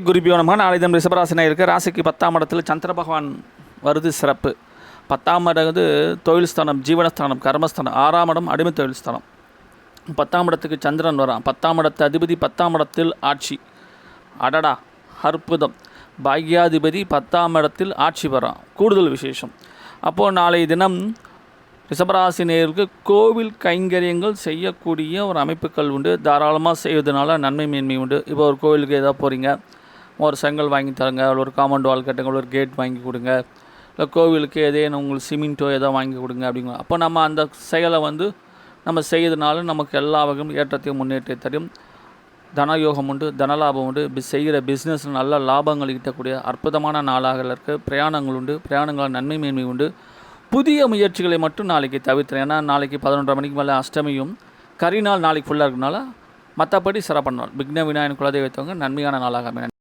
குருபியோ நமக. நாளை தினம் ரிஷபராசினா இருக்குது. ராசிக்கு 10ஆம் இடத்துல சந்திர பகவான் வருது. சிறப்பு. 10ஆம் இடம் வந்து தொழில் ஸ்தானம், ஜீவனஸ்தானம், கர்மஸ்தானம். 6ஆம் இடம் அடிமை தொழில் ஸ்தானம். 10ஆம் இடத்துக்கு சந்திரன் வரான். 10ஆம் இடத்து அதிபதி 10ஆம் இடத்தில் ஆட்சி. அடடா, அற்புதம். பாக்யாதிபதி 10ஆம் இடத்தில் ஆட்சி வரான். கூடுதல் விசேஷம். அப்போது நாளை தினம் ரிஷபராசி நேயர்களுக்கு கோவில் கைங்கரியங்கள் செய்யக்கூடிய ஒரு அமைப்புகள் உண்டு. தாராளமாக செய்வதனால நன்மை மேன்மை உண்டு. இப்போ ஒரு கோவிலுக்கு ஏதோ போகிறீங்க, ஒரு செங்கல் வாங்கி தருங்க, ஒரு காம்பவுண்ட் வால் கட்டுங்க, ஒரு கேட் வாங்கி கொடுங்க, இல்லை கோவிலுக்கு ஏதேனும் உங்களுக்கு சிமெண்ட்டோ ஏதோ வாங்கி கொடுங்க அப்படிங்க. அப்போ நம்ம அந்த செயலை நம்ம செய்யறதுனால நமக்கு எல்லா வகையும் ஏற்றத்தையும் முன்னேற்றத்தை தரும். தனயோகம் உண்டு, தனலாபம் உண்டு. செய்கிற பிஸ்னஸ் நல்ல லாபங்கள் ஈட்டக்கூடிய அற்புதமான நாளாக இருக்குது. பிரயாணங்கள் உண்டு. பிரயாணங்களால் நன்மை மேன்மை உண்டு. புதிய முயற்சிகளை மட்டும் நாளைக்கு தவிர்த்துறேன். ஏன்னா நாளைக்கு 11:30 மணிக்கு மேலே அஷ்டமியும் கரிநாள் நாளைக்கு ஃபுல்லாக இருக்கிறதுனால மற்றபடி சிறப்பான நாள். விக்ன விநாயகன் குலதெய்வத்தவங்க நன்மையான நாளாக அமைய